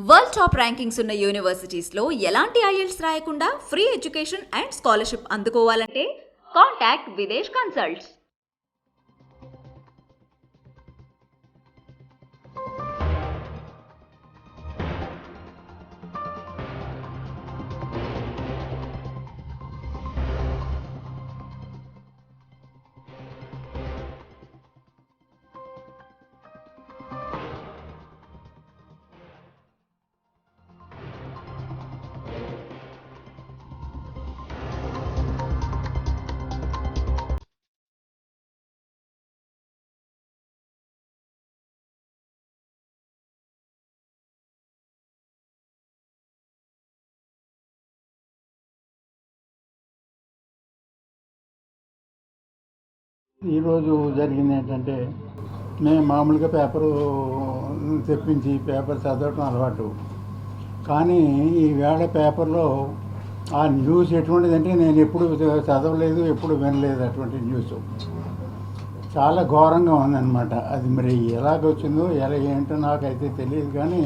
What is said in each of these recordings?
World top rankings ఉన్న యూనివర్సిటీస్లో ఎలాంటి IELTS రాయకుండా ఫ్రీ ఎడ్యుకేషన్ అండ్ స్కాలర్షిప్ అందుకోవాలంటే కాంటాక్ట్ విదేశ్ కన్సల్ట్స్. ఈరోజు జరిగింది ఏంటంటే, మేము మామూలుగా పేపరు తెప్పించి పేపర్ చదవటం అలవాటు. కానీ ఈవేళ పేపర్లో ఆ న్యూస్ ఎటువంటిదంటే నేను ఎప్పుడు చదవలేదు, ఎప్పుడు వినలేదు అటువంటి న్యూస్. చాలా ఘోరంగా ఉందన్నమాట. అది మరి ఎలాగొచ్చిందో ఎలా ఏంటో నాకైతే తెలియదు, కానీ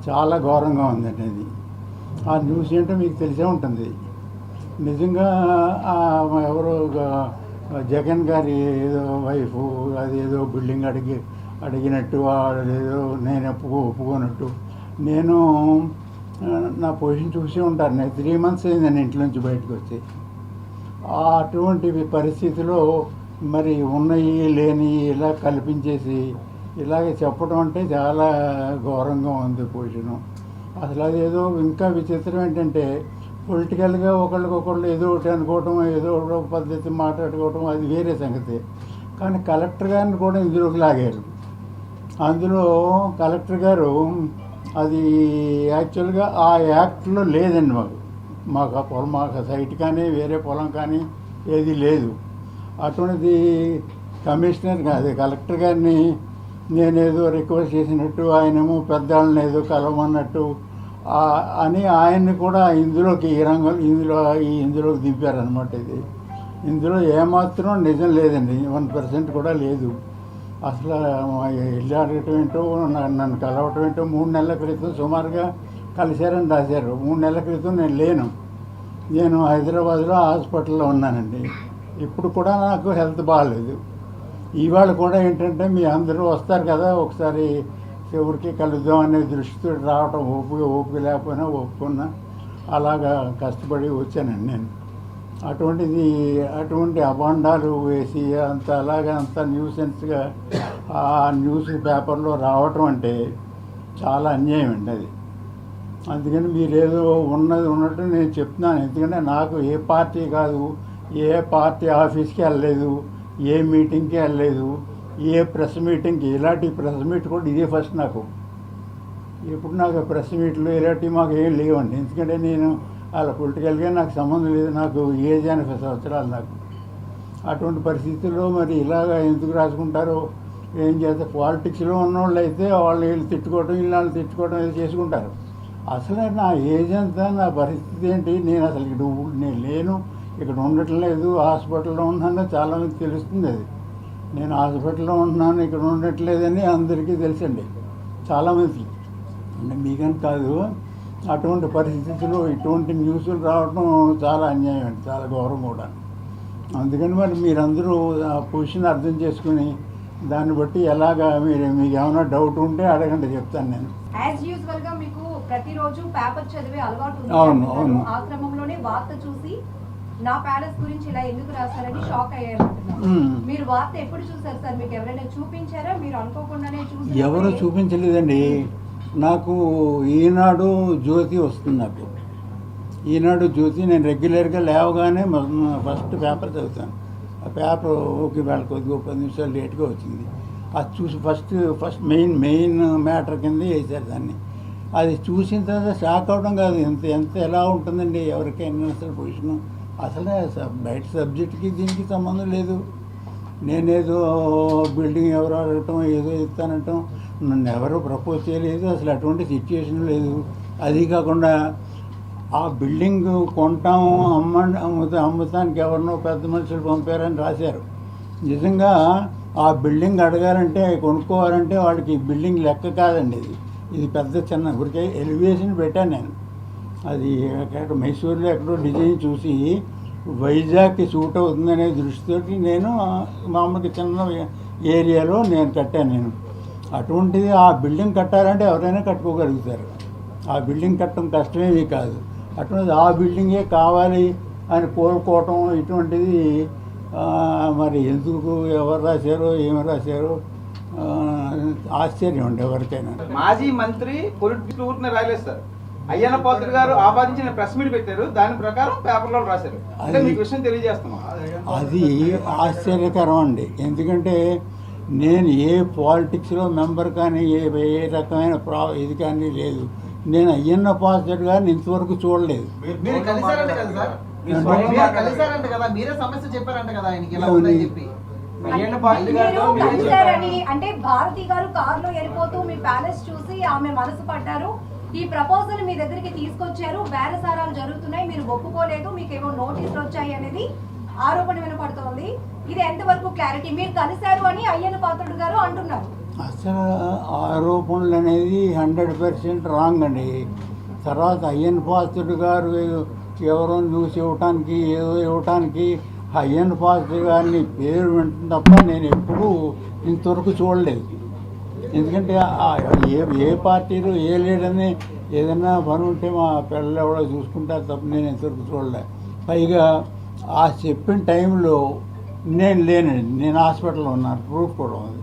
చాలా ఘోరంగా ఉందండి అది. ఆ న్యూస్ ఏంటో మీకు తెలిసే ఉంటుంది. నిజంగా ఎవరో జగన్ గారి ఏదో వైఫ్ అదేదో బిల్డింగ్ అడిగినట్టు అదేదో నేను ఒప్పుకోనట్టు. నేను నా పొజిషన్ చూసి ఉంటాను. నేను 3 months అయిందని ఇంట్లో నుంచి బయటకు వచ్చి. అటువంటి పరిస్థితిలో మరి ఉన్నవి లేని ఇలా కల్పించేసి ఇలాగే చెప్పడం అంటే చాలా ఘోరంగా ఉంది పొజిషను. అసలు అదేదో ఇంకా విచిత్రం ఏంటంటే, పొలిటికల్గా ఒకళ్ళకొకళ్ళు ఏదో ఒకటి అనుకోవటం, ఏదో ఒక పద్ధతి మాట్లాడుకోవటం అది వేరే సంగతి. కానీ కలెక్టర్ గారిని కూడా ఇందులోకి లాగారు. అందులో కలెక్టర్ గారు అది యాక్చువల్గా ఆ యాక్ట్లో లేదండి. మాకు ఆ పొలం, మాకు సైట్ కానీ వేరే పొలం కానీ ఏది లేదు. అటువంటిది కమిషనర్ కాదు, కలెక్టర్ గారిని నేనేదో రిక్వెస్ట్ చేసినట్టు, ఆయనేమో పెద్దవాళ్ళని ఏదో కలవమన్నట్టు అని ఆయన్ని కూడా ఇందులోకి ఇందులోకి దింపారనమాట. ఇందులో ఏమాత్రం నిజం లేదండి, 1% కూడా లేదు. అసలు ఇల్లు అడగటం ఏంటో, నన్ను కలవటం ఏంటో 3 నెలల క్రితం సుమారుగా కలిశారని రాశారు. 3 నెలల క్రితం నేను లేను. నేను హైదరాబాద్లో హాస్పిటల్లో ఉన్నానండి. ఇప్పుడు కూడా నాకు హెల్త్ బాగాలేదు. ఇవాళ కూడా ఏంటంటే, మీ అందరూ వస్తారు కదా, ఒకసారి ఎవరికి కలుద్దాం అనే దృష్టితో రావటం, ఓపిక లేకపోయినా ఒప్పుకున్నా అలాగా కష్టపడి వచ్చానండి నేను. అటువంటి అభాండాలు వేసి అంత న్యూసెన్స్గా ఆ న్యూస్ పేపర్లో రావటం అంటే చాలా అన్యాయం అండి అది. అందుకని మీరేదో ఉన్నట్టు నేను చెప్తున్నాను. ఎందుకంటే నాకు ఏ పార్టీ కాదు, ఏ పార్టీ ఆఫీస్కి వెళ్ళలేదు, ఏ మీటింగ్కి వెళ్ళలేదు, ఏ ప్రెస్ మీటింగ్కి. ఇలాంటి ప్రెస్ మీట్ కూడా ఇదే ఫస్ట్ నాకు. ఇప్పుడు నాకు ప్రెస్ మీట్లు ఇలాంటివి మాకు ఏం లేవండి. ఎందుకంటే నేను అలా పొలిటికల్గా నాకు సంబంధం లేదు. నాకు ఏజ్ 80 సంవత్సరాలు నాకు. అటువంటి పరిస్థితుల్లో మరి ఇలాగ ఎందుకు రాసుకుంటారో ఏం చేస్తే, పాలిటిక్స్లో ఉన్నవాళ్ళు అయితే వీళ్ళు తిట్టుకోవడం, వీళ్ళు తిట్టుకోవడం ఏదో చేసుకుంటారు. అసలు నా ఏజ్ అంతా, నా పరిస్థితి ఏంటి, నేను అసలు నేను లేను, ఇక్కడ ఉండట్లేదు, హాస్పిటల్లో ఉన్నానో చాలామంది తెలుస్తుంది. అది నేను హాస్పిటల్లో ఉంటున్నాను, ఇక్కడ ఉండట్లేదని అందరికీ తెలుసండి, చాలామందికి. అంటే మీకని కాదు. అటువంటి పరిస్థితుల్లో ఇటువంటి న్యూస్లు రావడం చాలా అన్యాయం అండి, చాలా ఘోరం కూడా. అందుకని మరి మీరందరూ ఆ పొజిషన్ అర్థం చేసుకుని దాన్ని బట్టి ఎలాగా మీకు ఏమైనా డౌట్ ఉంటే అడగండి, చెప్తాను నేను. మీకు ప్రతిరోజు పేపర్ చదివే అలవాటు ఉంది. అవును అవును. ఆ క్రమంలోనే వార్త చూసి నా ప్యాలెస్ గురించి ఇలా ఎందుకు రాశారని షాక్ అయ్యారంటున్నారు. మీరు వార్త ఎప్పుడు చూసారు సార్? మీకు ఎవరైనా చూపించారా? మీరు అనుకోకుండానే చూసారా? ఎవరు చూపించలేదండి. నాకు ఈనాడు జ్యోతి వస్తుంది. నాకు ఈనాడు జ్యోతి నేను రెగ్యులర్గా లేవగానే ఫస్ట్ పేపర్ చదువుతాను. ఆ పేపర్ వాళ్ళకి కొద్దిగా 10 నిమిషాలు లేట్గా వచ్చింది. అది చూసి ఫస్ట్ మెయిన్ మ్యాటర్ కింద వేసారు దాన్ని. అది చూసిన తర్వాత షాక్ అవడం కాదు, ఎంత ఎలా ఉంటుందండి ఎవరికైనా అసలు పొజిషను. అసలే బయట సబ్జెక్ట్కి దీనికి సంబంధం లేదు. నేనేదో బిల్డింగ్ ఎవరు అడగటం, ఏదో ఇస్తానటం, నన్ను ఎవరు ప్రపోజ్ చేయలేదు, అసలు అటువంటి సిచ్యువేషన్ లేదు. అది కాకుండా ఆ బిల్డింగ్ కొంటాము, అమ్ముతానికి ఎవరినో పెద్ద మనుషులు పంపారని రాశారు. నిజంగా ఆ బిల్డింగ్ అడగాలంటే కొనుక్కోవాలంటే వాళ్ళకి బిల్డింగ్ లెక్క కాదండి ఇది పెద్ద చిన్న ఊరికే ఎలివేషన్ పెట్టాను నేను. అది ఎక్కడ మైసూర్లో ఎక్కడో డిజైన్ చూసి వైజాగ్కి సూట్ అవుతుందనే దృష్టితోటి నేను మామూలుగా చిన్న ఏరియాలో నేను కట్టాను నేను. అటువంటిది ఆ బిల్డింగ్ కట్టాలంటే ఎవరైనా కట్టుకోగలుగుతారు. ఆ బిల్డింగ్ కట్టడం కష్టమేమీ కాదు. అటువంటిది ఆ బిల్డింగే కావాలి అని కోరుకోవటం ఇటువంటిది మరి ఎందుకు ఎవరు రాశారో ఏమి రాశారో ఆశ్చర్యం ఉండే ఎవరికైనా. మాజీ మంత్రి పొలిటికల్ ఊరిని రాయలేదు సార్. అయ్యన్న పాత్రుడు గారు ఆపాదించిన ప్రెస్ మీట్ పెట్టారు, దాని ప్రకారం పేపర్లో రాశారు. అంటే మీకు విషయం తెలియజేస్తున్నాం. అది ఆశ్చర్యకరం అండి. ఎందుకంటే నేను ఏ పాలిటిక్స్లో మెంబర్ కానీ ఏ రకమైన ఇది కానీ లేదు. నేను అయ్యన్న పాత్రుడు గారిని ఇంతవరకు చూడలేదు. మీరు కలిసారంట కదా సార్? మీరు కలిసారంట కదా, మీరే సమస్య చెప్పారంట కదా ఆయనకి ఇలా ఉందని చెప్పి. అయ్యన్న పాత్రుడు గారితో మీరు మీరే కలిశారని అంటే భారతి గారు కారులో వెళ్ళిపోతూ మీ ప్యాలెస్ చూసి ఆమె మనసు పడ్డారు, ఈ ప్రపోజల్ మీ దగ్గరికి తీసుకొచ్చారు, బేరసారాలు జరుగుతున్నాయి, మీరు ఒప్పుకోలేదు, మీకేమో నోటీసులు వచ్చాయి అనేది ఆరోపణ వినపడుతోంది. ఇది ఎంతవరకు క్లారిటీ? మీరు కలిశారు అని అయ్యన్న పాత్రుడు గారు అంటున్నారు. అసలు ఆరోపణలు అనేది 100% రాంగ్ అండి. తర్వాత అయ్యన్న పాత్రుడు గారు ఎవరో న్యూస్ ఇవ్వటానికి ఏదో ఇవ్వటానికి అయ్యన్న పాత్రుడు గారిని పేరు వింటుంది తప్ప నేను ఎప్పుడూ ఇంతవరకు చూడలేదు. ఎందుకంటే ఏ పార్టీలో ఏ లీడర్ని ఏదైనా పని ఉంటే మా పిల్లలు ఎవరో చూసుకుంటారు తప్ప నేను ఇంతవరకు చూడలేదు. పైగా ఆ చెప్పిన టైంలో నేను లేనండి, నేను హాస్పిటల్లో ఉన్నాను, ప్రూఫ్ కూడా ఉంది.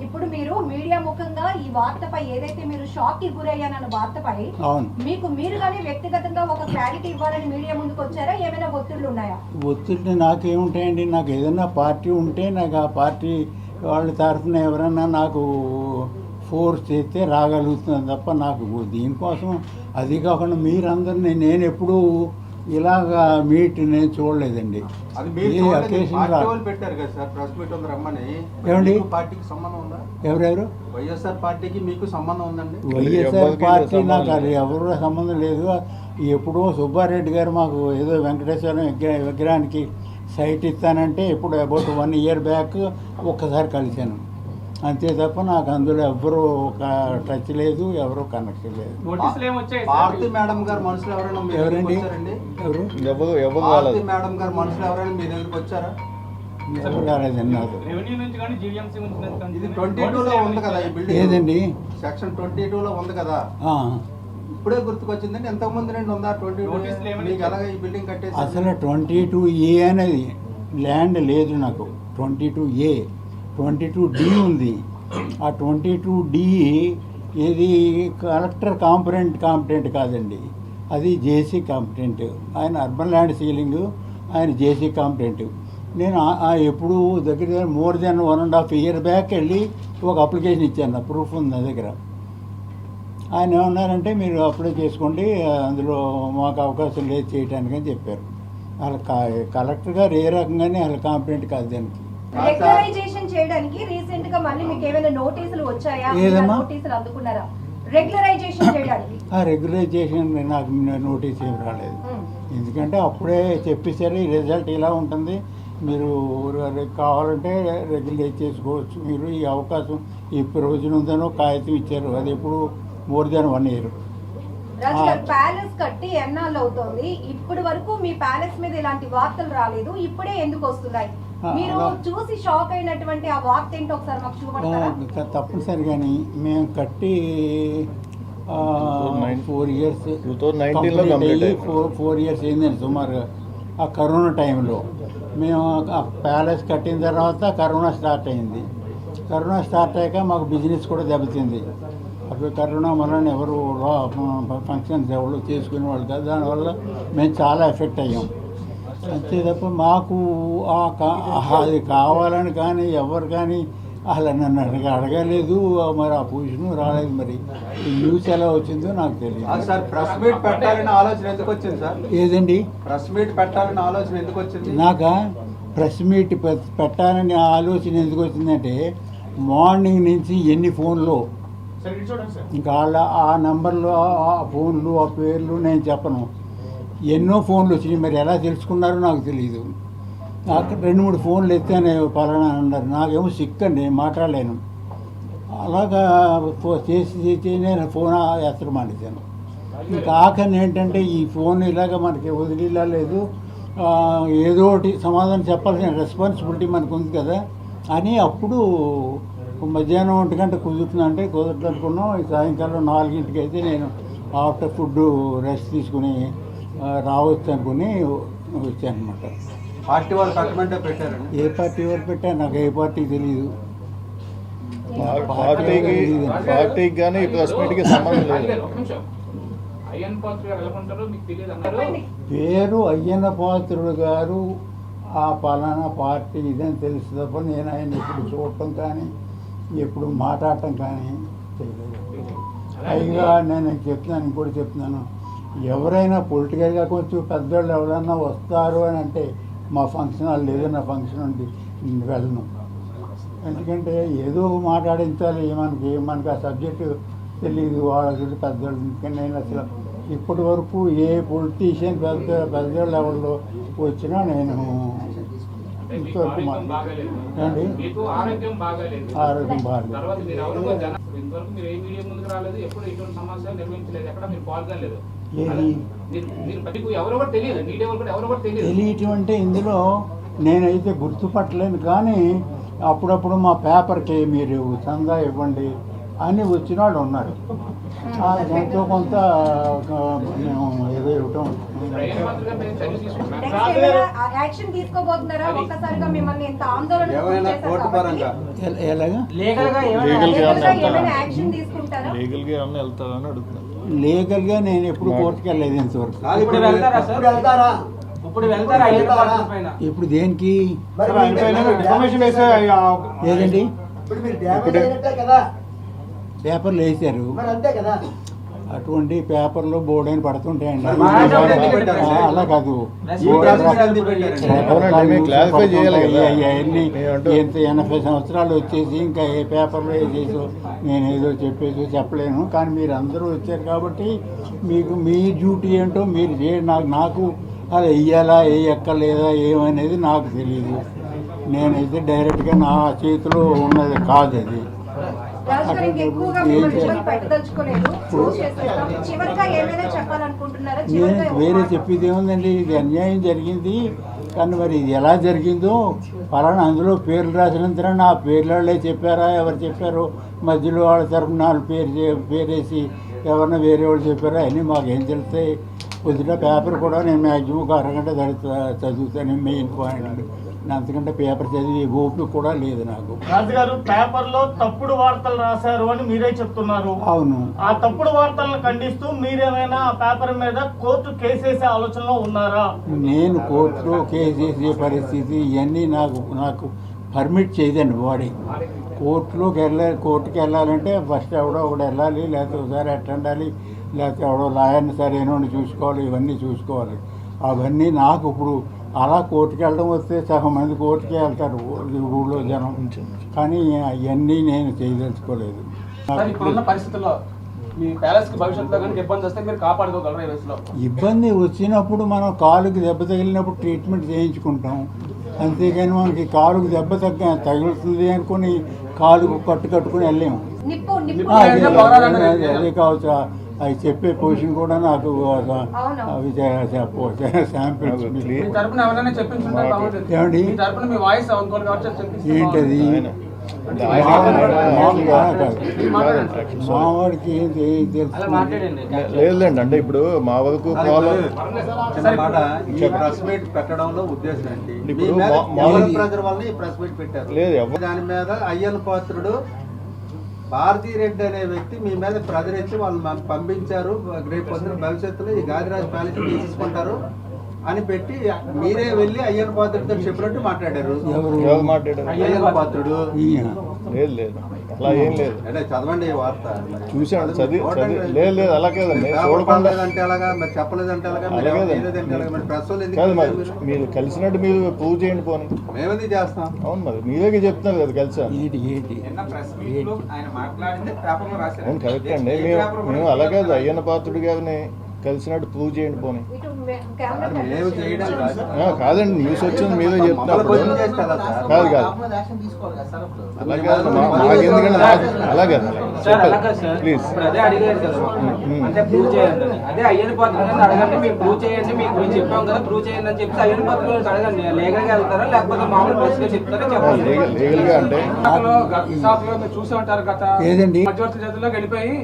ఇప్పుడు మీరు మీడియా ముఖంగా ఈ వార్తపై ఏదైతే మీరు షాక్ కి గురయ్యానన్న వార్తపై అవును, మీకు మీరుగానే వ్యక్తిగతంగా ఒక క్లారిటీ ఇవ్వాలని మీడియా ముందుకు వచ్చారా? ఏమైనా ఒత్తిళ్లు ఉన్నాయా? ఒత్తిడి నాకేముంటాయండి? నాకు ఏదైనా పార్టీ ఉంటే నాకు ఆ పార్టీ వాళ్ళ తరఫున ఎవరైనా నాకు ఫోర్స్ చేస్తే రాగలుగుతున్నాను తప్ప నాకు దీనికోసం అది కాకుండా మీరందరినీ నేను ఎప్పుడూ ఇలాగా మీట్ నేను చూడలేదండి. అది మీరు ఏ చూడలేదు, అకేషన్ పార్టీ వాళ్ళు పెట్టారు కదా సార్ ప్రెస్ మీట్ ఉంది రమ్మని. ఏమండి? మీకు పార్టీకి సంబంధం ఉందా? ఎవరెవరు? వైఎస్ఆర్ పార్టీకి మీకు సంబంధం ఉందండి? వైఎస్ఆర్ పార్టీ నాకు అది ఎవరు సంబంధం లేదు. ఎప్పుడో సుబ్బారెడ్డి గారు మాకు ఏదో వెంకటేశ్వర విగ్రహానికి సైట్ ఇస్తానంటే ఇప్పుడు అబౌట్ 1 ఇయర్ బ్యాక్ ఒక్కసారి కలిశాను అంతే తప్ప నాకు అందులో ఎవరు టచ్ లేదు, ఎవరు కనెక్షన్ లేదు. భారతి మేడం గారు మనుషులు ఎవరైనా మీ దగ్గరికి ఎవరండి? వచ్చారండి? ఎవరు? భారతి మేడం గారు మనుషులు ఎవరైనా మీ దగ్గరికి వచ్చారా? ఎవరు రాలేదండి నాకు. ఇది 22లో ఉంది కదా ఈ బిల్డింగ్. ఏదండి? సెక్షన్ 22లో ఉంది కదా, ఆ, ఇప్పుడే గుర్తుకొచ్చిందండి. ఎంతకు ముందు నుండి ఉందా 22? మీకు ఎలాగ ఈ బిల్డింగ్ కట్టేసి? అసలు 22A అనేది ల్యాండ్ లేదు నాకు. 22A 22D ఉంది. ఆ 22D ఏది కలెక్టర్ కాంపిటెంట్ కాదండి, అది జేసీ కాంపిటెంట్. ఆయన అర్బన్ ల్యాండ్ సీలింగ్, ఆయన జేసీ కాంపిటెంట్. నేను ఎప్పుడు దగ్గర మోర్ దెన్ 1.5 ఇయర్ బ్యాక్ వెళ్ళి ఒక అప్లికేషన్ ఇచ్చాను, నా ప్రూఫ్ ఉంది నా దగ్గర. ఆయన ఏమన్నారంటే మీరు అప్లై చేసుకోండి, అందులో మాకు అవకాశం లేదు చేయడానికి అని చెప్పారు. వాళ్ళ కలెక్టర్ గారు ఏ రకంగానే వాళ్ళ కాంపిటెంట్ కాదు దానికి. రెగ్యులరైజేషన్ చేయడానికి రీసెంట్ గా మళ్ళీ మీకు ఏమైనా నోటీసులు వచ్చాయా? ఏదమ్మా? నోటీసులు అందుకున్నారా రెగ్యులరైజేషన్ చేయడానికి? ఆ రెగ్యులైజేషన్ నాకు నోటీస్ ఏమి రాలేదు. ఎందుకంటే అప్పుడే చెప్పేసారు ఈ రిజల్ట్ ఇలా ఉంటుంది, మీరు కావాలంటే రెగ్యులైజ్ చేసుకోవచ్చు, మీరు ఈ అవకాశం ఈ ప్రొవిజన్ ఉందనో కాగితం ఇచ్చారు. అది ఎప్పుడు మోర్ దెన్ 1 ఇయర్. రాజు గారు, ప్యాలెస్ కట్టి ఎన్నాళ్ళు అవుతోంది, ఇప్పటి వరకు మీ ప్యాలెస్ మీద ఇలాంటి వార్తలు రాలేదు, ఇప్పుడే ఎందుకు వస్తున్నాయి? మీరు చూసి షాక్ అయినటువంటి ఆ వార్త ఏంటో ఒకసారి మాకు చూపడతారా? తప్పనిసరిగాని మేము కట్టి 4 ఇయర్స్ 4 ఇయర్స్ అయిందండి సుమారుగా. ఆ కరోనా టైంలో మేము ఆ ప్యాలెస్ కట్టిన తర్వాత కరోనా స్టార్ట్ అయింది. కరోనా స్టార్ట్ అయ్యాక మాకు బిజినెస్ కూడా దెబ్బతింది. అప్పుడు కరోనా వలన ఎవరు ఫంక్షన్స్ ఎవరు చేసుకునే వాళ్ళు కాదు, దానివల్ల మేము చాలా ఎఫెక్ట్ అయ్యాం. అంతే తప్ప మాకు అది కావాలని కానీ ఎవరు కానీ అలా నన్ను అడగలేదు, మరి ఆ పొజిషన్ రాలేదు. మరి ఈ న్యూస్ ఎలా వచ్చిందో నాకు తెలియదు. సార్ ప్రెస్ మీట్ పెట్టాలని ఆలోచన ఎందుకు వచ్చింది సార్? ఏదండి? ప్రెస్ మీట్ పెట్టాలని ఆలోచన ఎందుకు వచ్చింది? నాకా ప్రెస్ మీట్ పెట్టాలని ఆలోచన ఎందుకు వచ్చిందంటే మార్నింగ్ నుంచి ఎన్ని ఫోన్లు, ఇంకా వాళ్ళ ఆ నెంబర్లు ఆ ఫోన్లు ఆ పేర్లు నేను చెప్పను, ఎన్నో ఫోన్లు వచ్చినాయి. మరి ఎలా తెలుసుకున్నారో నాకు తెలియదు. నాకు 2-3 ఫోన్లు ఎత్తాను పలానా అన్నారు. నాకేమో సిక్ అండి, మాట్లాడలేను. అలాగా చేసి నేను ఫోన్ ఎత్తడం మానేశాను. ఇంకా ఆఖరిని ఏంటంటే ఈ ఫోన్ ఇలాగ మనకి వదిలేలా లేదు, ఏదో ఒకటి సమాధానం చెప్పాల్సిన రెస్పాన్సిబిలిటీ మనకు ఉంది కదా అని అప్పుడు మధ్యాహ్నం 1 గంట కుదురుతుందంటే కుదరట్లనుకున్నాం. సాయంకాలం 4ంటికి అయితే నేను ఆఫ్టర్ ఫుడ్ రెస్ట్ తీసుకుని రావచ్చు అనుకుని వచ్చాను అనమాట. పార్టీ వాళ్ళు కట్టమంటే పెట్టారండి. ఏ పార్టీ వారు పెట్టారు నాకు ఏ పార్టీ తెలియదు. పార్టీకి కానీ ప్రెస్ మీట్కి సంబంధం లేదు. అయ్యన్ పాత్ర గారు ఎలా ఉంటారో మీకు తెలియదు అన్నారు. పేరు అయ్యన్న పాత్రుడు గారు ఆ పలానా పార్టీ ఇదని తెలుసు తప్ప నేను ఆయన ఎప్పుడు చూడటం కానీ ఎప్పుడు మాట్లాడటం కానీ తెలియదు. పైగా నేను చెప్తున్నాను, ఇంకోటి చెప్తున్నాను, ఎవరైనా పొలిటికల్గా కొంచెం పెద్దవాళ్ళు ఎవరైనా వస్తారు అని అంటే మా ఫంక్షన్ హాల్ ఏదైనా ఫంక్షన్ ఉంది నేను వెళ్ళను. ఎందుకంటే ఏదో మాట్లాడించాలి, మనకి ఆ సబ్జెక్టు తెలియదు, వాళ్ళ పెద్దవాళ్ళు. ఎందుకంటే నేను అసలు ఇప్పటి వరకు ఏ పొలిటీషియన్ పెద్దవాళ్ళు ఎవరిలో వచ్చినా నేను ఇంతవరకు అండి మీకు ఆరోగ్యం బాగాలేదు. ఆరోగ్యం బాగాలేదు. తర్వాత మీరు ఎవరికో ఇంతవరకు మీరు ఏ మీడియా ముందుకు రాలేదు, ఎప్పుడు ఇటువంటి సమావేశాలు నిర్వహించలేదు, ఎక్కడ మీరు పాల్గొనలేదు. ఏది మీరు మీకు ఎవరెవరు తెలియదు, మీడియా వాళ్ళు కూడా ఎవరెవరు తెలియదు. తెలియటం అంటే ఇందులో నేనైతే గుర్తుపట్టలేను, కానీ అప్పుడప్పుడు మా పేపర్కి మీరు చందా ఇవ్వండి అని వచ్చిన వాళ్ళు ఉన్నారు. ఎంతో కొంత మేము ఏదో ఇవ్వటం. అయ్యన్ పాత్ర గారు నేను చర్య తీసుకుంటున్నాను. నెక్స్ట్ ఏమైనా యాక్షన్ తీసుకోబోతున్నారా? ఒక్కసారిగా మిమ్మల్ని ఎంత ఆందోళన ఏమైనా కోర్టు పరంగా ఎలాగా ఏమైనా యాక్షన్ తీసుకుంటారా? లీగల్గా ఏమన్నా వెళ్తారని అడుగుతున్నాను. లీగల్గా నేను ఎప్పుడు కోర్టుకు వెళ్ళలేదు ఇంతవరకు. ఇప్పుడు వెళ్తారా సార్? ఇప్పుడు వెళ్తారా అయ్యన్న పాత్ర పైన? ఇప్పుడు దేనికి ఇన్ఫర్మేషన్ వేసే లేదండి, ఇప్పుడు మీరు డ్యామేజ్ అయినట్టే కదా, పేపర్లు వేసారు, మరి అంతే కదా. అటువంటి పేపర్లో బోర్డు అని పడుతుంటాయండి. అలా కాదు, అవునండి, మేము క్లారిఫై చేయాలి కదా. అవన్నీ ఎంత 80 సంవత్సరాలు వచ్చేసి ఇంకా ఏ పేపర్లో వేసేసో నేను ఏదో చెప్పేసో చెప్పలేను. కానీ మీరు అందరూ వచ్చారు కాబట్టి మీకు మీ డ్యూటీ ఏంటో మీరు చేయండి. నాకు అది వెయ్యాలా వేయక్కర్లేదా ఏమనేది నాకు తెలియదు. నేనైతే డైరెక్ట్గా నా చేతిలో ఉన్నది కాదు అది. రాజు గారు ఇంకెక్కువగా మిమ్మల్ని ఇబ్బంది పెట్టదలుచుకోలేదు, క్లోజ్ చేసేద్దాం. చివరిగా ఏమైనా చెప్పాలనుకుంటున్నారా? నేను చివరిగా వేరే చెప్పేది ఏముందండి, ఇది అన్యాయం జరిగింది. కానీ మరి ఇది ఎలా జరిగిందో పలానా అందులో పేర్లు రాసినంతరం నా పేర్లే చెప్పారా, ఎవరు చెప్పారో, మధ్యలో వాళ్ళ తరఫున వాళ్ళు పేరేసి ఎవరన్నా వేరే వాళ్ళు చెప్పారా అని మాకేం తెలుస్తాయి. కొద్దిగా పేపర్ కూడా నేను మ్యాక్సిమం 1 అరగంట చదువుతాను మెయిన్ పాయింట్లు. అంతకంటే పేపర్ చదివి ఓపిక కూడా లేదు నాకు. రాజుగారు పేపర్లో తప్పుడు వార్తలు రాశారు అని మీరే చెప్తున్నారు. అవును, ఆ తప్పుడు వార్తలను ఖండిస్తూ మీరేమైనా ఆ పేపర్ మీద కోర్టు కేసేసే ఆలోచనలో ఉన్నారా? నేను కోర్టులో కేసు వేసే పరిస్థితి ఇవన్నీ నాకు పర్మిట్ చేయదండి బాడీ. కోర్టుకి వెళ్ళాలంటే ఫస్ట్ ఎవడో ఒకడు వెళ్ళాలి, లేకపోతే ఒకసారి అటెండాలి, లేకపోతే ఎవడో లాయర్ని సరైన చూసుకోవాలి, ఇవన్నీ చూసుకోవాలి. అవన్నీ నాకు ఇప్పుడు అలా కోర్టుకి వెళ్ళడం వస్తే సగం మంది కోర్టుకే వెళ్తారు ఊళ్ళో జనం. కానీ అవన్నీ నేను చేయదలుచుకోలేదు. ఇప్పుడున్న పరిస్థితుల్లో మీ ప్యాలెస్ కి భవిష్యత్తులో కనుక ఇబ్బంది వస్తే మీరు కాపాడుకోగలరు ఈ వయసులో? ఇబ్బంది వచ్చినప్పుడు మనం కాలుకి దెబ్బ తగిలినప్పుడు ట్రీట్మెంట్ చేయించుకుంటాం. అంతేగాని మనకి కాలుకి దెబ్బ తగులుతుంది అనుకుని కాలుకు కట్టుకుని వెళ్ళాము. నిప్పు అదే కావచ్చు. అవి చెప్పే పొజిషన్ కూడా నాకు అవి శాంపిల్స్. మీ తరపున ఎవరైనా చెప్పించుంటే బాగుంటుంది. ఏమండి మీ తరపున మీ వాయిస్ ఇంకోటి కావచ్చు చెప్పించి ఏంటది? మావాడికి ఏం తెలుసు? మాట్లాడండి. లేదులేండి, అంటే ఇప్పుడు మా వరకు ప్రాబ్లం ప్రెస్ మీట్ పెట్టడంలో ఉద్దేశం ఏంటి? ఇప్పుడు ప్రజల వల్ల ఈ ప్రెస్ మీట్ పెట్టారు. లేదు ఎవరు దాని మీద అయ్యన్న పాత్రుడు భారతీ రెడ్డి అనే వ్యక్తి మీ మీద ప్రజరించి వాళ్ళు పంపించారు, రేపు పొద్దున భవిష్యత్తులో ఈ గాదిరాజు ప్యాలెస్ తీసుకుంటారు అని పెట్టి మీరే వెళ్ళి అయ్యన్న పాత్రుడితో చెప్పినట్టు మాట్లాడారు. ఎవరు మాట్లాడారు? అయ్యన్న పాత్రుడు. లేదు అలా ఏం లేదు. అంటే చదవండి ఈ వార్త. చూసాను, చదివి లేదు అలా కాదండి, చూడకుండా అంటే అలాగా, మరి చెప్పలేదంటే అలాగా, మరి ప్రెస్ వాళ్ళు కాదు. మరి ఎందుకు మీరు కలిసినట్టు మీరు ప్రూవ్ చేయండి పోనీ. మేమది చేస్తాం. అవును, మరి మీరే చెప్తున్నారు కదా కలిసా. అవును కరెక్ట్ అండి. మేము అలా కాదు, అయ్యన్న పాత్రుడు గారిని కలిసినట్టు ప్రూవ్ చేయండి పోనీ. మేము చేయడం కాదు. కాదండి, న్యూస్ వచ్చింది మీరే మమ్మల్ని చెప్తున్నారు. క్వశ్చన్ చేస్తే ఎలా సార్? కాదు కాదు యాక్షన్ తీసుకోవాలి కదా సార్ అప్పుడు. అలాగే మాకు ఎందుకంటే అలాగే సార్ అలాగే సార్ ప్లీజ్. ఇప్పుడు అదే అడిగారు కదా అంటే ప్రూవ్ చేయండి అని. అదే అయ్యని పాత్ర అడగండి, మీరు ప్రూవ్ చేయండి, మీకు మేము చెప్పాం కదా ప్రూవ్ చేయండి అని చెప్తే అయ్యని పాత్ర అడగండి. లీగల్ గా వెళ్తారా లేకపోతే మామూలు ప్రెస్ గా చెప్తారా చెప్పండి. లీగల్ గా అంటే విశాఖలో మీరు చూసే ఉంటారు గత ఏదండి? మధ్యవర్తి చేతుల్లోకి వెళ్ళిపోయి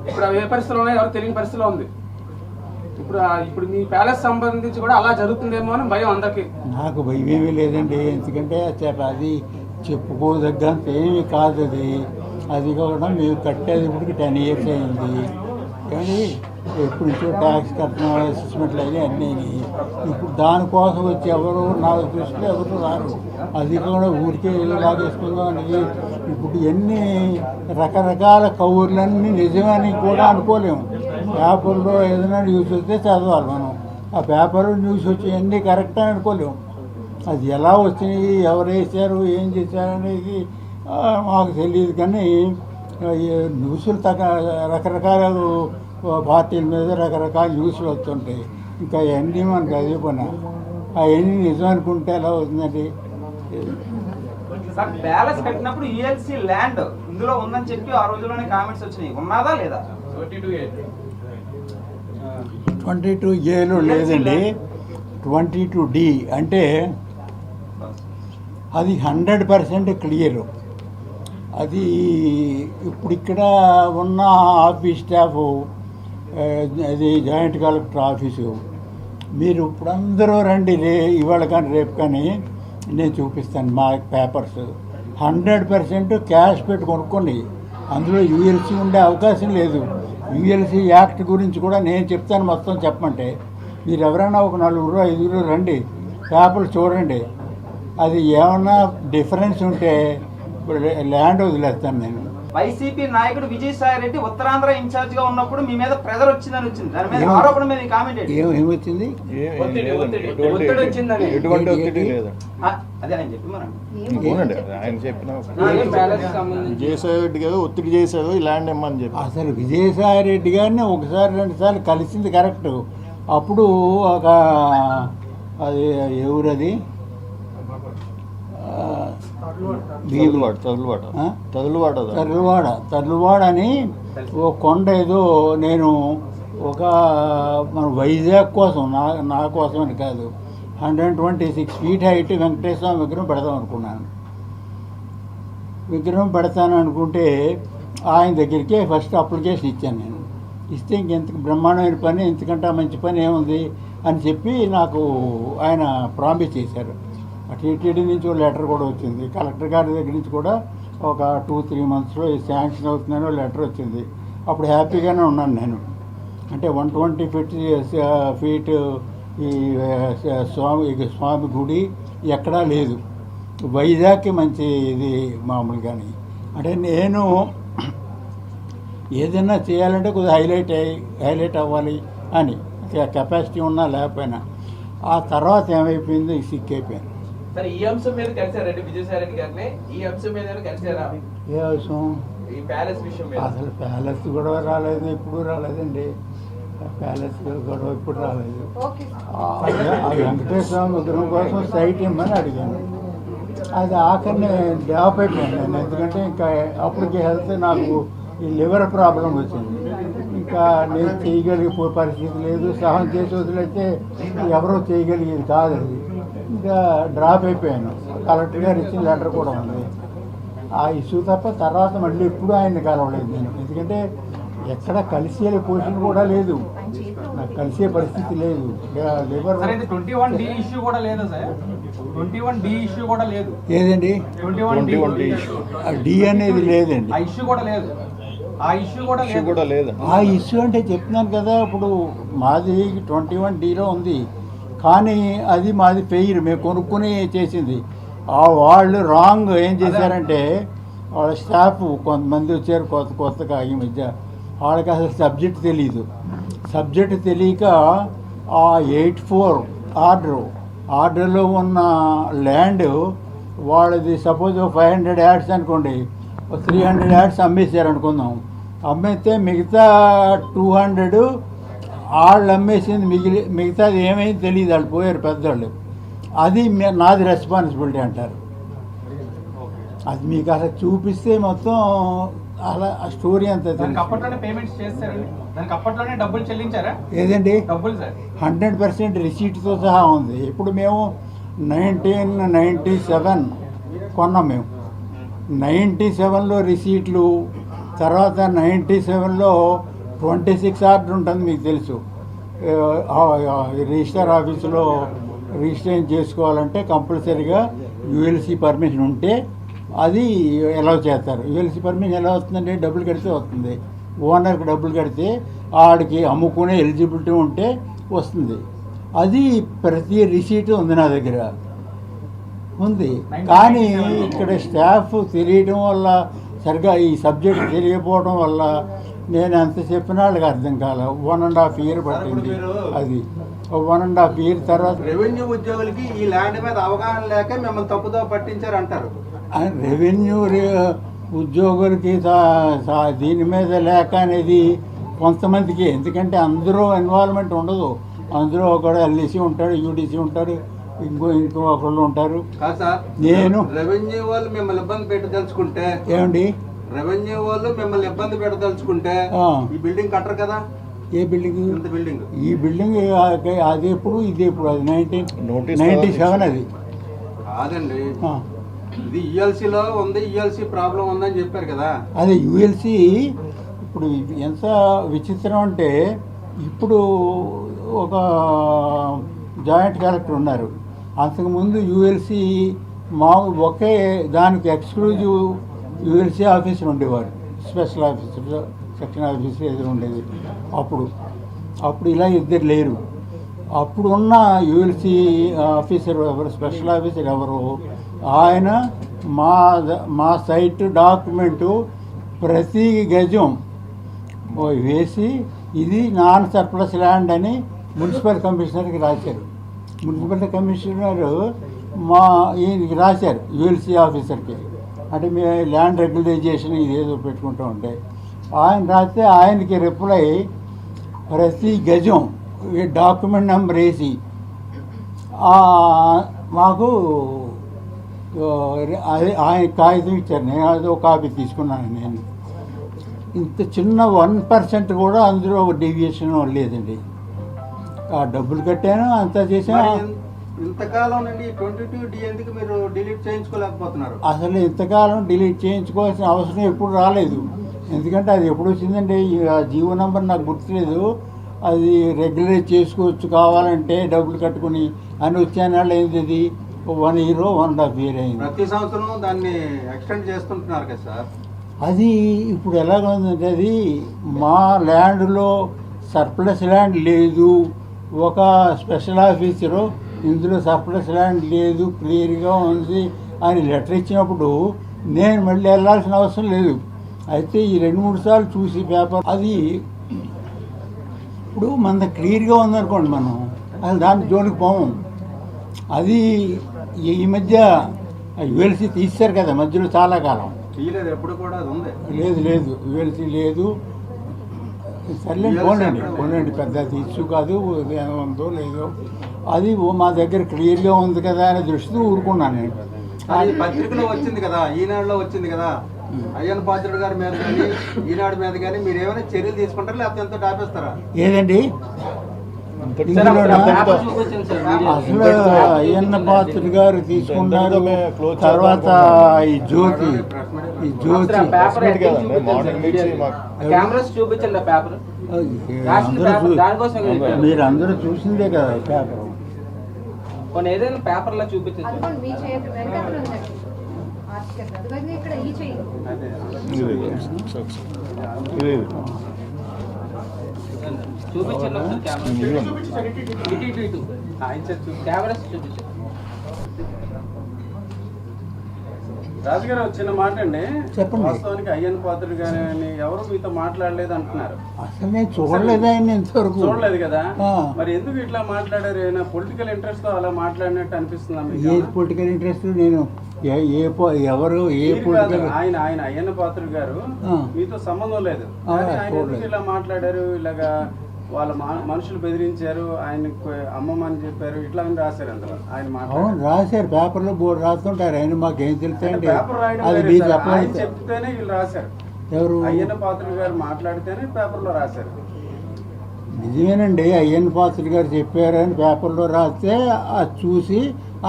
ఇప్పుడు అవి ఏ పరిస్థితిలో ఉన్నాయో ఎవరు తెలియని పరిస్థితిలో ఉంది. ఇప్పుడు మీ ప్యాలెస్ సంబంధించి కూడా అలా జరుగుతుందేమో అని భయం అందరికి. నాకు భయం ఏమీ లేదండి, ఎందుకంటే అది చెప్పుకోదగ్గంత ఏమీ కాదు. అది కూడా మేము కట్టేది ఇప్పటికి 10 years అయింది. కానీ ఎప్పుడు నుంచో ట్యాక్స్ కట్టడం అసెస్మెంట్లు అవి అన్నీ. ఇప్పుడు దానికోసం వచ్చి ఎవరు నాకు దృష్టిలో ఎవరు రారు. అది కూడా ఊరికే ఏదో లాగేసుకుందాం అని ఇప్పుడు ఎన్ని రకరకాల కౌర్లన్నీ నిజమని కూడా అనుకోలేము. పేపర్లో ఏదైనా న్యూస్ వస్తే చదవాలి మనం. ఆ పేపర్లో న్యూస్ వచ్చి అన్నీ కరెక్ట్ అని అనుకోలేము. అది ఎలా వచ్చినాయి, ఎవరు వేసారు, ఏం చేశారు అనేది మాకు తెలియదు. కానీ న్యూస్లు రకరకాల పార్టీల మీద రకరకాల న్యూస్లు వస్తుంటాయి. ఇంకా అవన్నీ మనకు అదే పని. అవన్నీ నిజం అనుకుంటే ఎలా అవుతుందండి? సార్ ప్యాలెస్ కట్టినప్పుడు యూఎల్సీ ల్యాండ్ ఇందులో ఉందని చెప్పి ఆ రోజుల్లోనే కామెంట్స్ వచ్చినాయి, ఉన్నదా లేదా? 22A లేదండి, 22D అంటే అది 100% క్లియరు. అది ఇప్పుడు ఇక్కడ ఉన్న ఆఫీస్ స్టాఫ్, అది జాయింట్ కలెక్టర్ ఆఫీసు, మీరు ఇప్పుడు అందరూ రండి ఇవాళ కానీ రేపు కానీ నేను చూపిస్తాను మా పేపర్స్. 100% క్యాష్ పెట్టి కొనుక్కోండి. అందులో యూఎల్సీ ఉండే అవకాశం లేదు. యూఎల్సీ యాక్ట్ గురించి కూడా నేను చెప్తాను మొత్తం చెప్పమంటే. మీరు ఎవరైనా ఒక 4-5 రండి, పేపర్లు చూడండి. అది ఏమన్నా డిఫరెన్స్ ఉంటే ఇప్పుడు ల్యాండ్ వదిలేస్తాను నేను. వైసీపీ నాయకుడు విజయసాయి రెడ్డి ఉత్తరాంధ్ర ఇన్ఛార్జ్ గా ఉన్నప్పుడు మీ మీద ప్రెజర్ వచ్చిందని వచ్చింది. దాని మీద ఆరోపణ మీద కామెంట్ ఏమొచ్చింది? ఒత్తిడి వచ్చిందని. ఎటువంటి ఒత్తిడి లేదు. అదే ఆయన చెప్పి మనం అవునండి, ఆయన చెప్పిన ప్యాలెస్ సంబంధించి విజయసాయి రెడ్డి గారు ఒత్తిడి చేశారు ఈ ల్యాండ్ ఇమ్మని చెప్పి. అసలు విజయసాయి రెడ్డి గారిని 1-2 కలిసింది కరెక్ట్. అప్పుడు ఒక అది ఎవరది తర్లువాడ అని ఓ కొండ ఏదో నేను ఒక మన వైజాగ్ కోసం నా కోసం అని కాదు 126 feet హైట్ వెంకటేశ్వర స్వామి విగ్రహం పెడదాం అనుకున్నాను. విగ్రహం పెడతాను అనుకుంటే ఆయన దగ్గరికి ఫస్ట్ అప్లికేషన్ ఇచ్చాను నేను. ఇస్తే ఇంకెంత బ్రహ్మాండమైన పని, ఇంతకంటే మంచి పని ఏముంది అని చెప్పి నాకు ఆయన ప్రామిస్ చేశారు. టీటీడీ నుంచి ఒక లెటర్ కూడా వచ్చింది, కలెక్టర్ గారి దగ్గర నుంచి కూడా ఒక 2-3 monthsలో శాంక్షన్ అవుతుందని లెటర్ వచ్చింది. అప్పుడు హ్యాపీగానే ఉన్నాను నేను. అంటే 120 feet ఈ స్వామి గుడి ఎక్కడా లేదు. వైజాగ్కి మంచి ఇది మామూలుగాని. అంటే నేను ఏదైనా చేయాలంటే కొద్దిగా హైలైట్ అవ్వాలి అని కెపాసిటీ ఉన్నా లేకపోయినా. ఆ తర్వాత ఏమైపోయింది, సిక్ అయిపోయాను. సరే ఈ అంశం మీద కలిసారండి విజయసాయి రెడ్డి గారిని? ఈ అంశం మీద కలిసారా? ఏ అవసరం? ఈ ప్యాలెస్ విషయం మీద. అసలు ప్యాలెస్ గొడవ రాలేదు, ఇప్పుడు రాలేదండి. ప్యాలెస్ గొడవ ఇప్పుడు రాలేదు. ఆ వెంకటేశ్వర స్వామి విగ్రహం కోసం సైట్ ఇమ్మని అడిగాను. అది ఆఖరిని డ్రాప్ అయిపోయాను నేను. ఎందుకంటే ఇంకా అప్పటికి హెల్త్ నాకు ఈ లివర్ ప్రాబ్లం వచ్చింది. ఇంకా నేను చేయగలిగే పరిస్థితి లేదు. సహనం చేసి వదిలేస్తే ఎవరో చేయగలిగేది కాదు. అది ఇంకా డ్రాప్ అయిపోయాను. కలెక్టర్ గారు ఇచ్చిన లెటర్ కూడా ఉంది. ఆ ఇష్యూ తప్ప తర్వాత మళ్ళీ ఎప్పుడూ ఆయన్ని కలవలేదు నేను. ఎందుకంటే ఎక్కడ కలిసే పొజిషన్ కూడా లేదు, నాకు కలిసే పరిస్థితి లేదు. లివర్ 21D ఇష్యూ కూడా లేదా సార్? 21D ఇష్యూ కూడా లేదు. ఏదండి? 21D డి అనేది లేదండి. ఆ ఇష్యూ కూడా లేదు. ఆ ఇష్యూ కూడా లేదు. ఆ ఇష్యూ అంటే చెప్తున్నాను కదా, ఇప్పుడు మాది 21Dలో ఉంది. కానీ అది మాది ఫెయిర్, మేము కొనుక్కుని చేసింది. వాళ్ళు రాంగ్ ఏం చేశారంటే వాళ్ళ స్టాఫ్ కొంతమంది వచ్చారు కొత్తగా ఈ మధ్య. వాళ్ళకి అసలు సబ్జెక్ట్ తెలీదు. సబ్జెక్ట్ తెలియక ఆ 84 ఆర్డర్లో ఉన్న ల్యాండ్ వాళ్ళది సపోజ్ 500 యార్డ్స్ అనుకోండి, 300 యార్డ్స్ అమ్మేశారు అనుకుందాం. అమ్మేస్తే మిగతా 200 వాళ్ళు అమ్మేసింది మిగతాది ఏమైంది తెలియదు, వాళ్ళు పోయారు పెద్దవాళ్ళు. అది నాది రెస్పాన్సిబిలిటీ అంటారు. అది మీకు అలా చూపిస్తే మొత్తం అలా ఆ స్టోరీ అంతా దానికి తెలుసు. అప్పట్లోనే పేమెంట్స్ చేస్తారండి, దానికి అప్పట్లోనే డబ్బులు చెల్లించారా? ఏదండి డబ్బులు సార్ 100% రిసీట్తో సహా ఉంది. ఇప్పుడు మేము 1997 కొన్నాం. మేము 97లో రిసీట్లు, తర్వాత 97లో 26 ఆర్డర్ ఉంటుంది మీకు తెలుసు. రిజిస్టర్ ఆఫీసులో రిజిస్ట్రేషన్ చేసుకోవాలంటే కంపల్సరీగా యూఎల్సీ పర్మిషన్ ఉంటే అది ఎలా చేస్తారు. యూఎల్సీ పర్మిషన్ ఎలా వస్తుందంటే డబ్బులు కడితే వస్తుంది. ఓనర్కి డబ్బులు కడితే ఆడికి అమ్ముకునే ఎలిజిబిలిటీ ఉంటే వస్తుంది. అది ప్రతి రిసీట్ ఉంది నా దగ్గర ఉంది. కానీ ఇక్కడ స్టాఫ్ తెలియడం వల్ల, సరిగా ఈ సబ్జెక్ట్ తెలియకపోవడం వల్ల నేను ఎంత చెప్పినా వాళ్ళకి అర్థం కాల. 1.5 year పట్టింది. అది 1.5 year తర్వాత రెవెన్యూ ఉద్యోగులకి ఈ ల్యాండ్ మీద అవగాహన లేక మిమ్మల్ని తప్పుదో పట్టించారు అంటారు. రెవెన్యూ ఉద్యోగులకి దీని మీద లేక అనేది కొంతమందికి, ఎందుకంటే అందరూ ఇన్వాల్వ్మెంట్ ఉండదు. అందులో ఒకడు ఎల్ఈసి ఉంటాడు, యూడిసి ఉంటాడు, ఇంకో ఒకళ్ళు ఉంటారు. కాదు సార్, నేను రెవెన్యూ వాళ్ళు మిమ్మల్ని ఇబ్బంది పెట్టదలుచుకుంటే ఏమండి, రెవెన్యూ వాళ్ళు మిమ్మల్ని ఇబ్బంది పెట్టదలుచుకుంటే ఈ బిల్డింగ్ కట్టరు కదా. ఏ బిల్డింగ్? ఇంత బిల్డింగ్, ఈ బిల్డింగ్ అది ఎప్పుడు, ఇది ఎప్పుడు? అది 1997 అది కాదండి. ఆ. ఇది ఈఎల్సీలో ఉంది, ఈఎల్సీ ప్రాబ్లం ఉందని చెప్పారు కదా. అదే యూఎల్సీ. ఇప్పుడు ఎంత విచిత్రం అంటే, ఇప్పుడు ఒక జాయింట్ కలెక్టర్ ఉన్నారు. అంతకుముందు యూఎల్సీ ఒకే దానికి ఎక్స్క్లూజివ్ యూఎల్సీ ఆఫీసర్ ఉండేవారు. స్పెషల్ ఆఫీసర్, సెక్షన్ ఆఫీసర్ ఏదో ఉండేది. అప్పుడు ఇలా ఇద్దరు లేరు. అప్పుడు ఉన్న యూఎల్సీ ఆఫీసర్ ఎవరు, స్పెషల్ ఆఫీసర్ ఎవరు, ఆయన మా సైట్ డాక్యుమెంటు ప్రతి గజం వేసి ఇది నాన్ సర్ప్లస్ ల్యాండ్ అని మున్సిపల్ కమిషనర్కి రాశారు. మున్సిపల్ కమిషనర్ ఈయనకి రాశారు, యూఎల్సీ ఆఫీసర్కి. అంటే మేము ల్యాండ్ రెగ్యులరైజేషన్ ఇదేదో పెట్టుకుంటూ ఉంటే ఆయన రాస్తే ఆయనకి రిప్లై ప్రతి గజం ఈ డాక్యుమెంట్ నెంబర్ వేసి మాకు అదే ఆయన కాగితం ఇచ్చారు. నేను అదో కాపీ తీసుకున్నాను. నేను ఇంత చిన్న 1% కూడా అందులో డీవియేషన్ లేదండి. ఆ డబ్బులు కట్టాను, అంతా చేశాను. ఇంతకాలం నుండి 22D ఎందుకు మీరు డిలీట్ చేయించుకోలేకపోతున్నారు? అసలు ఇంతకాలం డిలీట్ చేయించుకోవాల్సిన అవసరం ఎప్పుడు రాలేదు. ఎందుకంటే అది ఎప్పుడు వచ్చిందంటే, ఆ జీవో నెంబర్ నాకు గుర్తులేదు. అది రెగ్యులరైజ్ చేసుకోవచ్చు కావాలంటే డబ్బులు కట్టుకుని అని వచ్చాను. ఏంది అది 1 year 1.5 year అయింది. ప్రతి సంవత్సరం దాన్ని ఎక్స్టెండ్ చేస్తుంటున్నారు కదా సార్. అది ఇప్పుడు ఎలాగ ఉందంటే, అది మా ల్యాండ్లో సర్ప్లస్ ల్యాండ్ లేదు. ఒక స్పెషల్ ఆఫీసరు ఇందులో సర్ప్లస్ ల్యాండ్ లేదు, క్లియర్గా ఉంది అని లెటర్ ఇచ్చినప్పుడు నేను మళ్ళీ వెళ్ళాల్సిన అవసరం లేదు. అయితే ఈ 2-3 సార్లు చూసి పేపర్ అది ఇప్పుడు మన క్లియర్గా ఉందనుకోండి, మనం అసలు దాని జోలికి పోము. అది ఈ మధ్య యూఎల్సీ తీశారు కదా మధ్యలో చాలా కాలం. తీయలేదు, ఎప్పుడు కూడా అది ఉంది. లేదు యూఎల్సీ లేదు. సర్లేండి, పోనండి పెద్ద ఇష్యూ కాదు. ఉందో లేదో అది మా దగ్గర క్లియర్గా ఉంది కదా అనే దృష్టితో ఊరుకున్నాను నేను. అది పత్రికలో వచ్చింది కదా, ఈనాడులో వచ్చింది కదా. అయ్యన్న పాత్రుడు గారి మీద కానీ ఈనాడు మీద కానీ మీరు ఏమైనా చర్యలు తీసుకుంటారా, లేకపోతే ఎంతో టాపేస్తారా? ఏదండి అసలు అయ్యన్న పాత్రుడు గారు తీసుకున్నారు. తర్వాత ఈ జ్యోతి మీరందరూ చూసిందే కదా పేపర్. ఏదైనా పేపర్లో చూపించండి. అదిగోండి మీ చేతి వెనకాతల ఉందండి ఆర్టికల్. అదిగోండి ఇక్కడ ఈ చేయి. చూపించండి కెమెరా చూపించండి. రాజుగారు వచ్చిన మాట అండి. చెప్పండి. వాస్తవానికి అయ్యన్న పాత్రుడు గారిని ఎవరు మీతో మాట్లాడలేదు అంటున్నారు. అసలు నేను చూడలేదు ఆయన ఇంతవరకు. చూడలేదు కదా, ఆ. మరి ఎందుకు ఇట్లా మాట్లాడారు? ఏమైనా పొలిటికల్ ఇంట్రెస్ట్ తో అలా మాట్లాడినట్టు అనిపిస్తుందా మీకు? ఏ పొలిటికల్ ఇంట్రెస్ట్? నేను ఎవరు ఏ పొలిటికల్ ఆయన అయ్యన్న పాత్రుడు గారు ఆ. మీతో సంబంధం లేదు. ఆ, కానీ ఆయన ఎందుకు చూడలేదు. ఇలా మాట్లాడారు? ఇలాగా వాళ్ళ మనుషులు బెదిరించారు, ఆయన అమ్మమ్మని చెప్పారు, ఇట్లా అని రాశారు అందులో ఆయన అవును రాశారు, పేపర్లో బోర్డు రాస్తుంటారు. ఆయన మాకేం తెలుస్తాయండి, పేపర్ రాయడం అది వేరే మీరు సార్. ఆయన చెప్పాలి. చెప్తేనే వీళ్ళు రాశారు. ఎవరు? అయ్యన్న పాత్రుడు గారు మాట్లాడితేనే పేపర్లో రాశారు. నిజమేనండి, అయ్యన్న పాత్రుడు గారు చెప్పారని పేపర్లో రాస్తే అది చూసి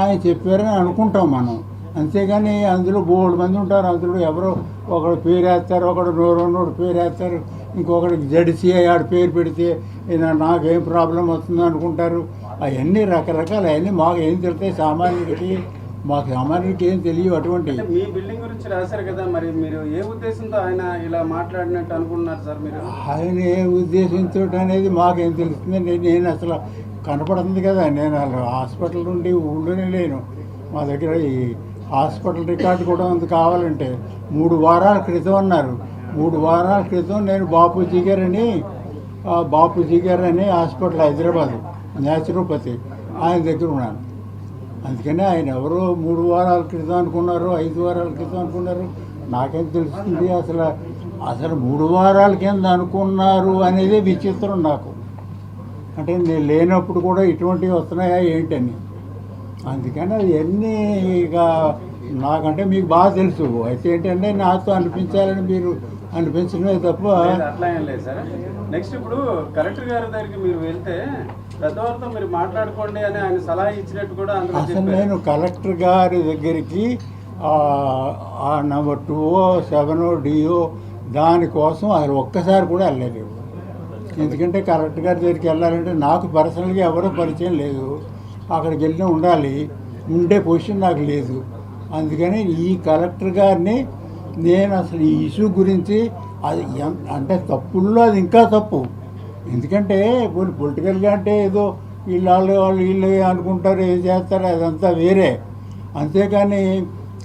ఆయన చెప్పారని అనుకుంటాం మనం. అంతేగాని అందులో బోల్డ్ మంది ఉంటారు, అందులో ఎవరో ఒకడు పేరు వేస్తారు, ఒకడు నోరు పేరు వేస్తారు, ఇంకొకటి జడిసి ఆడ పేరు పెడితే నాకేం ప్రాబ్లం వస్తుందో అనుకుంటారు. అవన్నీ రకరకాలు, అవన్నీ మాకు ఏం తెలుస్తాయి సామాన్యుడికి, మాకు సామాన్యుడికి ఏం తెలియవు అటువంటి. మీ బిల్డింగ్ గురించి రాశారు కదా, మరి మీరు ఏ ఉద్దేశంతో ఆయన ఇలా మాట్లాడినట్టు అనుకుంటున్నారు సార్ మీరు? ఆయన ఏ ఉద్దేశంతో అనేది మాకేం తెలుస్తుందండి. నేను అసలు కనపడుతుంది కదా, నేను అసలు హాస్పిటల్ నుండి ఊళ్ళోనే లేను. మా దగ్గర ఈ హాస్పిటల్ రికార్డు కూడా ఉంది కావాలంటే. 3 వారాల క్రితం అన్నారు. 3 వారాల క్రితం నేను బాపూజీ గారని హాస్పిటల్ హైదరాబాద్ న్యాచురోపతి ఆయన దగ్గర ఉన్నాను. అందుకని ఆయన ఎవరో 3 వారాల క్రితం అనుకున్నారు, 5 వారాల క్రితం అనుకున్నారు, నాకేం తెలుస్తుంది. అసలు 3 వారాల కింద అనుకున్నారు అనేది విచిత్రం నాకు. అంటే నేను లేనప్పుడు కూడా ఇటువంటివి వస్తున్నాయా ఏంటని. అందుకని అవన్నీ ఇక నాకంటే మీకు బాగా తెలుసు. అయితే ఏంటంటే నాతో అనిపించాలని మీరు అనిపించడమే తప్ప అట్లా ఏం లేదు సార్. నెక్స్ట్ ఇప్పుడు కలెక్టర్ గారి దగ్గరికి మీరు వెళ్తే పెద్దవారితో మీరు మాట్లాడుకోండి అని ఆయన సలహా ఇచ్చినట్టు కూడా అందులో అసలు చెప్పారు. నేను కలెక్టర్ గారి దగ్గరికి నెంబర్ 2 7 డిఓ దానికోసం అసలు ఒక్కసారి కూడా వెళ్ళలేదు. ఎందుకంటే కలెక్టర్ గారి దగ్గరికి వెళ్ళాలంటే నాకు పర్సనల్గా ఎవరో పరిచయం లేదు, అక్కడికి వెళ్ళి ఉండాలి, ఉండే పొజిషన్ నాకు లేదు. అందుకని ఈ కలెక్టర్ గారిని నేను అసలు ఈ ఇష్యూ గురించి అది అంటే తప్పుల్లో అది ఇంకా తప్పు. ఎందుకంటే ఇప్పుడు పొలిటికల్గా అంటే ఏదో వీళ్ళు అనుకుంటారు, ఏం చేస్తారు, అదంతా వేరే. అంతేకాని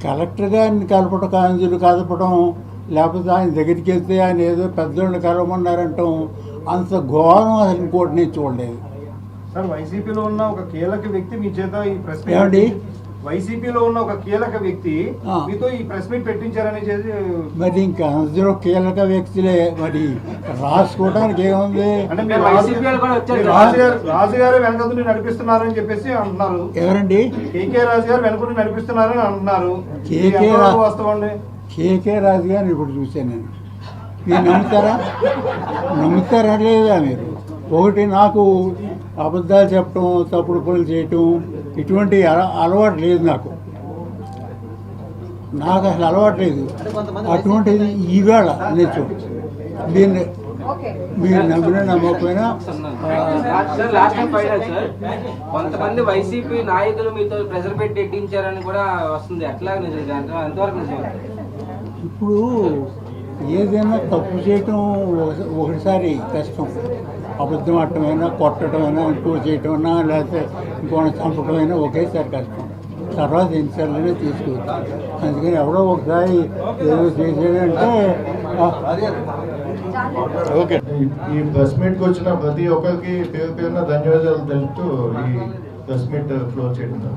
కలెక్టర్ గారిని కదపడం లేకపోతే ఆయన దగ్గరికి వెళ్తే ఆయన ఏదో పెద్దోళ్ళని కలవమన్నారంటాం, అంత ఘోరం అసలు ఇంకోటి నేను చూడలేదు. సార్, వైసీపీలో ఉన్న ఒక కీలక వ్యక్తి మీ చేత ఈ ప్రెస్ మీట్ ఏమండి? వైసీపీలో ఉన్న ఒక కీలక వ్యక్తి మీతో ఈ ప్రెస్ మీట్ పెట్టించారని చేసి మరి ఇంకా అందరూ కీలక వ్యక్తులే, మరి రాసుకోవడానికి ఏముంది? అంటే మీరు రాజుగారు వెనకదుని నడిపిస్తున్నారని చెప్పేసి అంటున్నారు. ఎవరండి? కేకే రాజు గారు వెనకదుని నడిపిస్తున్నారని అంటున్నారు. కేకే రాజు గారిని ఇప్పుడు చూశాను నేను. మీరు నమ్ముతారా లేదా మీరు? ఒకటి నాకు అబద్ధాలు చెప్పడం, తప్పుడు పనులు చేయటం ఇటువంటి అలవాటు లేదు నాకు అసలు అలవాటు లేదు. అటువంటిది ఈవేళ నేను దీన్ని మీరు నమ్మినా నమ్మకపోయినా కొంతమంది వైసీపీ నాయకులు మీతో ప్రెజర్ పెట్టి ఎట్టించారని కూడా వస్తుంది. ఎట్లా ఎంతవరకు ఇప్పుడు ఏదైనా తప్పు చేయటం ఒకటిసారి కష్టం, అబద్ధం ఆడటమైనా, కొట్టడమైనా, ఇంకో చేయటమైనా, లేకపోతే ఇంకోటి చంపటమైనా ఒకేసారి కష్టం. తర్వాత ఎన్నిసార్లనే తీసుకోవచ్చు. అందుకని ఎవడో ఒకసారి ఏదో చేసేదంటే ఓకే. ఈ ప్రెస్ మీట్కి వచ్చిన ప్రతి ఒక్కరికి పేరున ధన్యవాదాలు తెలుపుతూ ఈ ప్రెస్ మీట్ క్లోజ్ చేయడం.